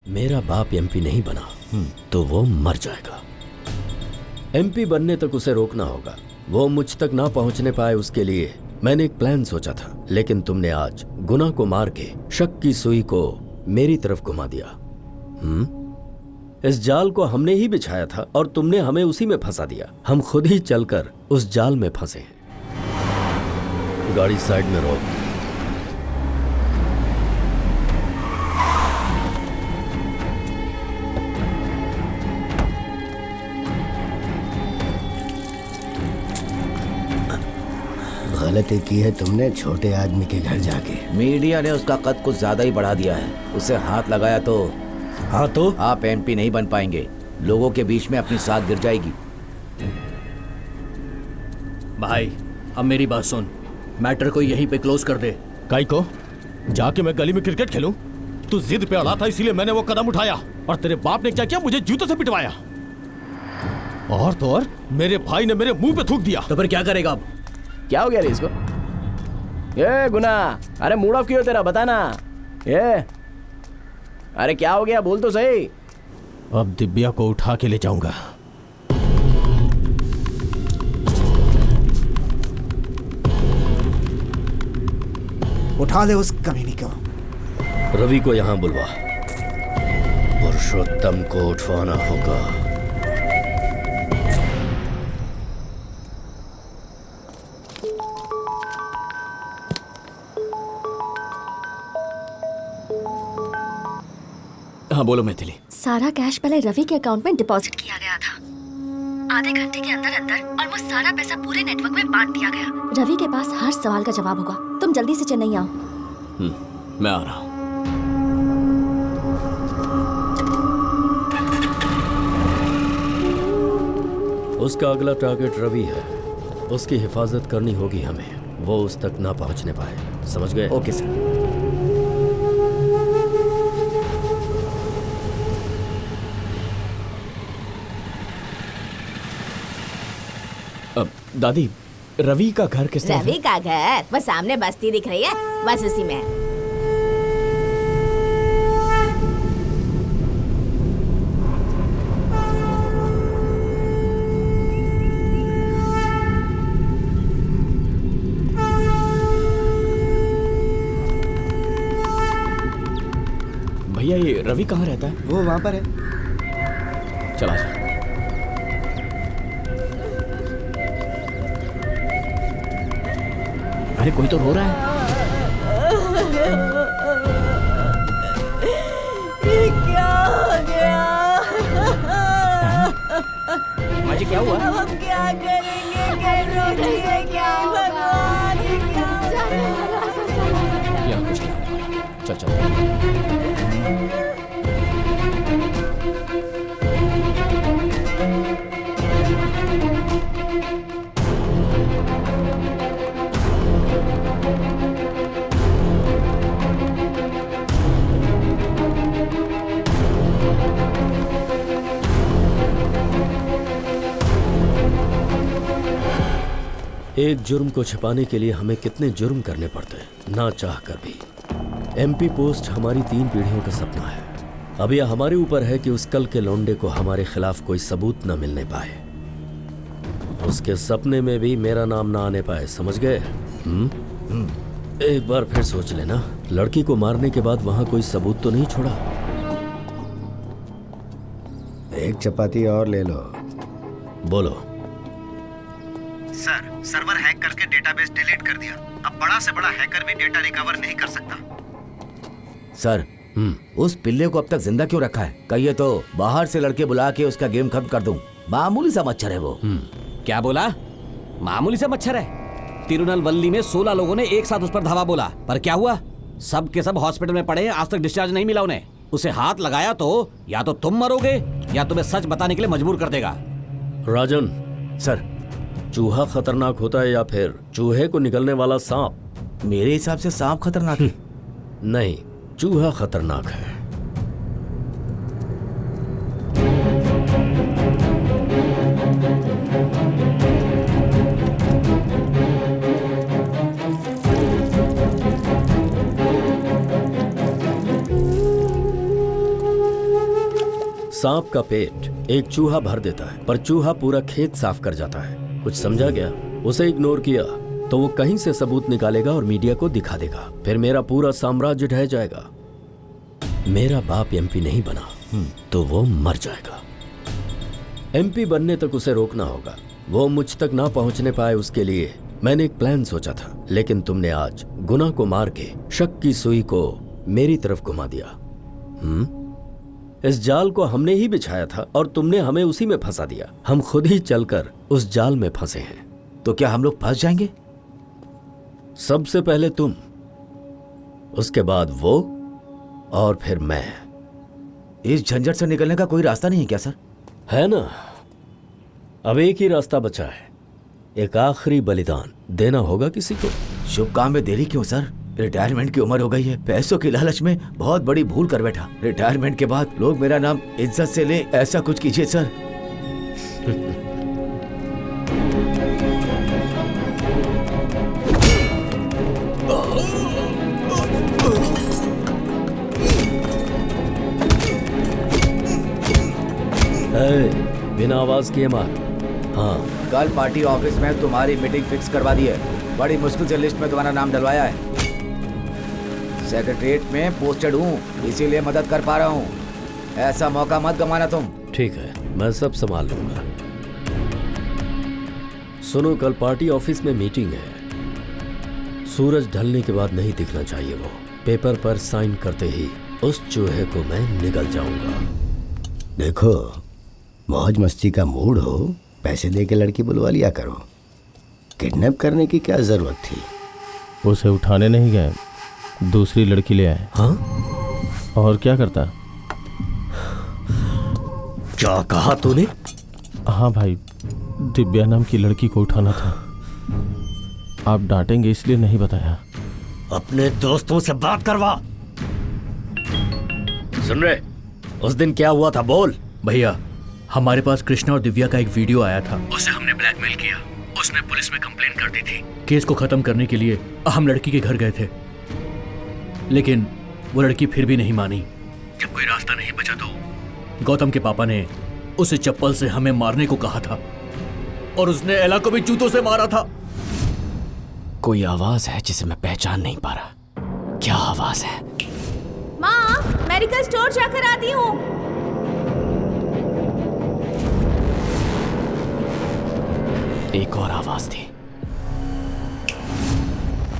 मेरा बाप एमपी नहीं बना तो वो मर जाएगा। एमपी बनने तक उसे रोकना होगा। वो मुझ तक ना पहुंचने पाए उसके लिए मैंने एक प्लान सोचा था, लेकिन तुमने आज गुनाह को मार के शक की सुई को मेरी तरफ घुमा दिया। इस जाल को हमने ही बिछाया था और तुमने हमें उसी में फंसा दिया। हम खुद ही चलकर उस जाल में फंसे हैं। गाड़ी साइड में रोक। गलती की है तुमने छोटे आदमी के घर जाके। मीडिया ने उसका कद कुछ ज्यादा ही बढ़ा दिया है। उसे हाथ लगाया तो आप एमपी नहीं बन पाएंगे। लोगों के बीच में अपनी साख गिर जाएगी। भाई अब मेरी बात सुन, मैटर को यहीं पे क्लोज कर दे। काई को जाके मैं गली में क्रिकेट खेलूं? तू जिद पे अड़ा था इसीलिए मैंने वो कदम उठाया। और तेरे बाप ने क्या किया? मुझे जूतों से पिटवाया। और तो और मेरे भाई ने मेरे मुंह पे थूक दिया। तो फिर क्या करेगा अब? क्या हो गया रे इसको? ये गुना, अरे मूड ऑफ क्यों तेरा, बताना। ये अरे क्या हो गया, बोल तो सही। अब दिव्या को उठा के ले जाऊंगा। उठा ले उस कमीनी को। रवि को यहां बुलवा। पुरुषोत्तम को उठवाना होगा। हाँ बोलो मैथिली। सारा कैश पहले रवि के अकाउंट में डिपॉजिट किया गया था। आधे घंटे के अंदर अंदर ऑलमोस्ट सारा पैसा पूरे नेटवर्क में बांट दिया गया। रवि के पास हर सवाल का जवाब होगा। तुम जल्दी से चेन्नई आओ। मैं आ रहा हूँ। उसका अगला टारगेट रवि है। उसकी हिफाजत करनी होगी हमें। वो उस तक ना पहुंचने पाए। समझ गए? Okay sir. दादी, रवि का घर किस तरफ? रवि का घर बस सामने बस्ती दिख रही है, बस उसी में है। भैया ये रवि कहाँ रहता है? वो वहां पर है। चला जा। अरे कोई तो रो रहा है। ये क्या हो गया? माँ जी क्या हुआ? अब हम क्या करेंगे? कैसे क्या भगवान, ये क्या यहाँ कुछ नहीं। चल चल। एक जुर्म को छिपाने के लिए हमें कितने जुर्म करने पड़ते हैं, ना चाह कर भी। एमपी पोस्ट हमारी 3 पीढ़ियों का सपना है। अब यह हमारे ऊपर है कि उस कल के लौंडे को हमारे खिलाफ कोई सबूत न मिलने पाए। उसके सपने में भी मेरा नाम ना आने पाए। समझ गए? एक बार फिर सोच लेना। लड़की को मारने के बाद वहां कोई सबूत तो नहीं छोड़ा। एक चपाती और ले लो। बोलो। सर, सर्वर हैक करके डेटाबेस डिलीट कर दिया। अब बड़ा से बड़ा हैकर भी डेटा रिकवर नहीं कर सकता। सर, उस पिल्ले को अब तक जिंदा क्यों रखा है? कहिए तो बाहर से लड़के बुला के उसका गेम खत्म कर दूं। मामूली सा मच्छर है वो। क्या बोला? मामूली सा मच्छर है? तिरुनेलवल्ली में 16 लोगों ने एक साथ उस पर धावा बोला, पर क्या हुआ? सब के सब हॉस्पिटल में पड़े हैं। आज तक डिस्चार्ज नहीं मिला उन्हें। उसे हाथ लगाया तो या तो तुम मरोगे या तुम्हें सच बताने के लिए मजबूर कर देगा। राजन। सर, चूहा खतरनाक होता है या फिर चूहे को निगलने वाला सांप? मेरे हिसाब से सांप खतरनाक है। नहीं, चूहा खतरनाक है। सांप का पेट एक चूहा भर देता है, पर चूहा पूरा खेत साफ कर जाता है। कुछ समझा गया? उसे इग्नोर किया तो वो कहीं से सबूत निकालेगा और मीडिया को दिखा देगा, फिर मेरा पूरा साम्राज्य ढह जाएगा। मेरा बाप एमपी नहीं बना तो वो मर जाएगा। एमपी बनने तक उसे रोकना होगा। वो मुझ तक ना पहुंचने पाए, उसके लिए मैंने एक प्लान सोचा था, लेकिन तुमने आज गुनाह को मार के शक की सुई को मेरी तरफ घुमा दिया। इस जाल को हमने ही बिछाया था और तुमने हमें उसी में फंसा दिया। हम खुद ही चलकर उस जाल में फंसे हैं। तो क्या हम लोग फंस जाएंगे? सबसे पहले तुम, उसके बाद वो, और फिर मैं। इस झंझट से निकलने का कोई रास्ता नहीं है क्या सर? है ना, अब एक ही रास्ता बचा है। एक आखिरी बलिदान देना होगा किसी को। शुभ काम में देरी क्यों सर? रिटायरमेंट की उम्र हो गई है। पैसों की लालच में बहुत बड़ी भूल कर बैठा। रिटायरमेंट के बाद लोग मेरा नाम इज्जत से ले, ऐसा कुछ कीजिए सर। बिना आवाज किए मार। हाँ, कल पार्टी ऑफिस में तुम्हारी मीटिंग फिक्स करवा दी है। बड़ी मुश्किल से लिस्ट में तुम्हारा नाम डलवाया है। सेक्रेटरीट में पोस्टेड हूँ, इसीलिए मदद कर पा रहा हूँ। ऐसा मौका मत गंवाना तुम। ठीक है, मैं सब संभाल लूंगा। सुनो, कल पार्टी ऑफिस में मीटिंग है। सूरज ढलने के बाद नहीं दिखना चाहिए। वो पेपर पर साइन करते ही उस चूहे को मैं निगल जाऊंगा। देखो, मौज मस्ती का मूड हो, पैसे दे के लड़की बुलवा लिया करो। किडनैप करने की क्या जरूरत थी? उसे उठाने नहीं गए, दूसरी लड़की ले आए। हाँ? और क्या करता? क्या कहा तूने? हाँ भाई, दिव्या नाम की लड़की को उठाना था। आप डांटेंगे इसलिए नहीं बताया। अपने दोस्तों से बात करवा। सुन रहे, उस दिन क्या हुआ था? बोल। भैया, हमारे पास कृष्णा और दिव्या का एक वीडियो आया था। उसे हमने ब्लैकमेल किया। उसने पुलिस में कंप्लेन कर दी थी। केस को खत्म करने के लिए हम लड़की के घर गए थे, लेकिन वो लड़की फिर भी नहीं मानी। जब कोई रास्ता नहीं बचा तो गौतम के पापा ने उसे चप्पल से हमें मारने को कहा था और उसने एला को भी जूतों से मारा था। कोई आवाज है जिसे मैं पहचान नहीं पा रहा। क्या आवाज है? माँ, मेडिकल स्टोर जाकर आती हूँ। एक और आवाज थी।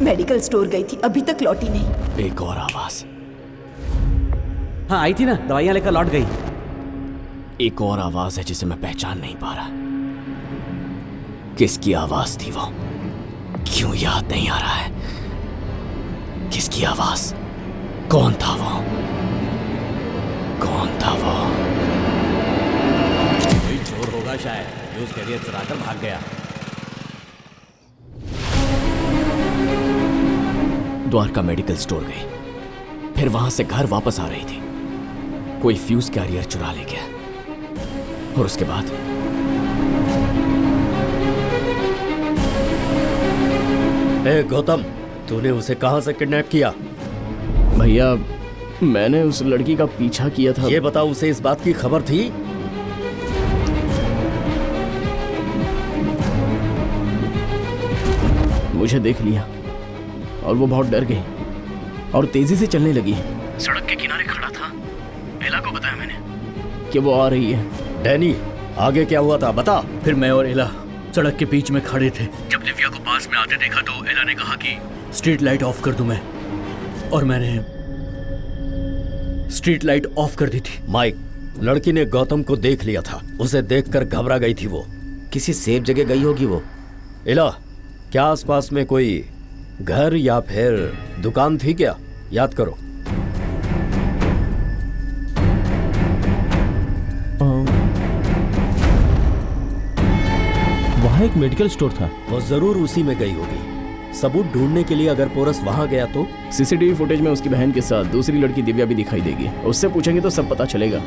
मेडिकल स्टोर गई थी, अभी तक लौटी नहीं। एक और आवाज। हाँ, आई थी ना, दवाइयां लेकर लौट गई। एक और आवाज है जिसे मैं पहचान नहीं पा रहा। किसकी आवाज थी वो? क्यों याद नहीं आ रहा है? किसकी आवाज? कौन था वो? कौन था वो? कोई चोर होगा शायद, जो उस कैरियर चुराकर भाग गया। द्वारका मेडिकल स्टोर गई, फिर वहां से घर वापस आ रही थी। कोई फ्यूज कैरियर चुरा ले गया और उसके बाद गौतम, तूने उसे कहां से किडनैप किया? भैया, मैंने उस लड़की का पीछा किया था। ये बताओ, उसे इस बात की खबर थी? मुझे देख लिया और वो बहुत डर गई और तेजी से चलने लगी। सड़क के किनारे खड़ा था। एला को बताया मैंने कि वो आ रही है। डैनी, आगे क्या हुआ था बता। फिर मैं और एला सड़क के बीच में खड़े थे। जब दिव्या को पास में आते देखा तो एला ने कहा कि स्ट्रीट लाइट ऑफ कर दूं मैं, और मैंने स्ट्रीट लाइट ऑफ कर दी थी। माइक, लड़की ने गौतम को देख लिया था। उसे देखकर घबरा गई थी वो। किसी सेफ जगह गई होगी वो। एला, क्या आसपास में कोई घर या फिर दुकान थी क्या? याद करो। वहाँ एक मेडिकल स्टोर था। वो जरूर उसी में गई होगी। सबूत ढूंढने के लिए अगर पोरस वहां गया तो? सीसीटीवी फुटेज में उसकी बहन के साथ दूसरी लड़की दिव्या भी दिखाई देगी। उससे पूछेंगे तो सब पता चलेगा।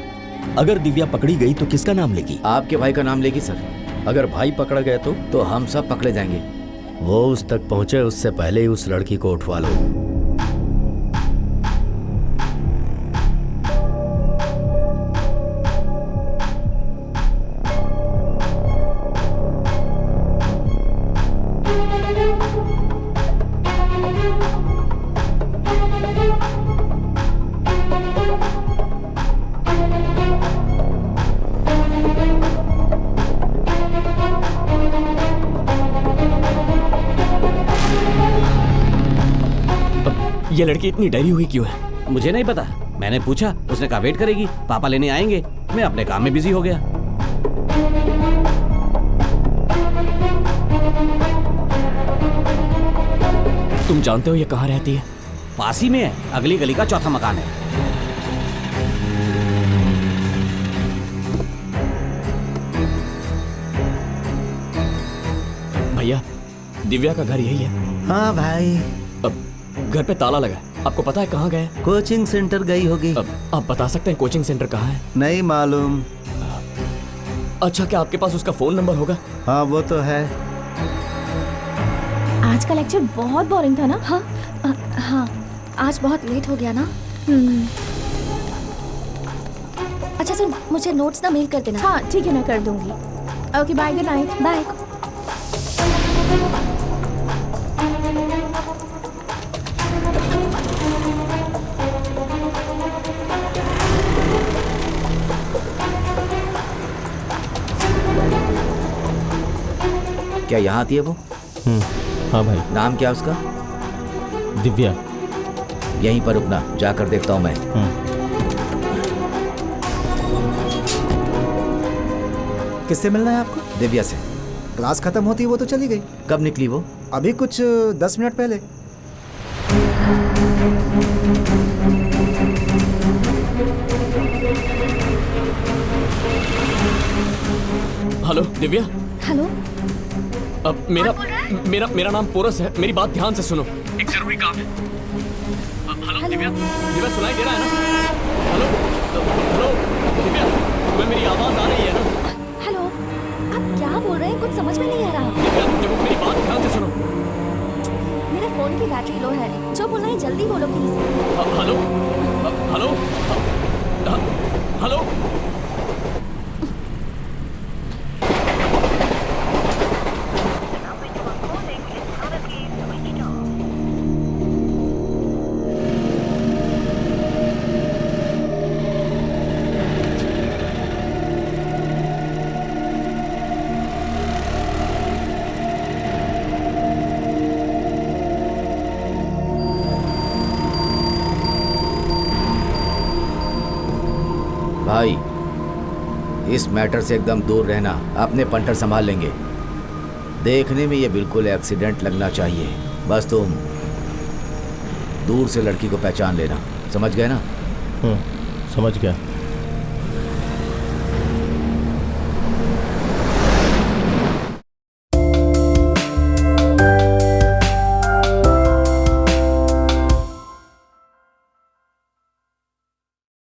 अगर दिव्या पकड़ी गई तो किसका नाम लेगी? आपके भाई का नाम लेगी सर। अगर भाई पकड़ गए तो हम सब पकड़े जाएंगे। वो उस तक पहुंचे उससे पहले ही उस लड़की को उठवा लो। ये लड़की इतनी डरी हुई क्यों है? मुझे नहीं पता, मैंने पूछा, उसने कहा वेट करेगी, पापा लेने आएंगे। मैं अपने काम में बिजी हो गया। तुम जानते हो ये कहाँ रहती है? पास ही में है, अगली गली का चौथा मकान है। भैया, दिव्या का घर यही है? हाँ भाई। अब घर पे ताला लगा है, आपको पता है कहाँ गए? कोचिंग सेंटर गई होगी। अब आप बता सकते हैं कोचिंग सेंटर कहाँ है? नहीं मालूम। अच्छा, क्या आपके पास उसका फोन नंबर होगा? हाँ वो तो है। आज का लेक्चर बहुत बोरिंग था ना? हाँ हाँ, आज बहुत लेट हो गया ना। अच्छा सुन, मुझे नोट्स ना मेल कर देना। हाँ ठीक है, मैं कर दूंगी। Okay bye, good night. Bye. क्या यहाँ आती है वो? हाँ भाई। नाम क्या उसका? दिव्या। यहीं पर रुकना, जाकर देखता हूँ मैं। किससे मिलना है आपको? दिव्या से। क्लास खत्म होती वो तो चली गई। कब निकली वो? अभी कुछ 10 मिनट पहले। हेलो दिव्या। हेलो। अब मेरा नाम पोरस है, मेरी बात ध्यान से सुनो, एक जरूरी काम है। हेलो दिव्या, दिव्या सुनाई दे रहा है ना? हेलो हेलो दिव्या, तुम्हें मेरी आवाज आ रही है ना? हेलो, आप क्या बोल रहे हैं? कुछ समझ में नहीं आ रहा। दिव्या देखो, मेरी बात ध्यान से सुनो। मेरे फोन की बैटरी लो है, जो बोलना है जल्दी बोलो प्लीज। Hello hello hello. भाई, इस मैटर से एकदम दूर रहना, अपने पंटर संभाल लेंगे। देखने में ये बिल्कुल एक्सीडेंट लगना चाहिए, बस तुम दूर से लड़की को पहचान लेना, समझ गए ना? समझ गया।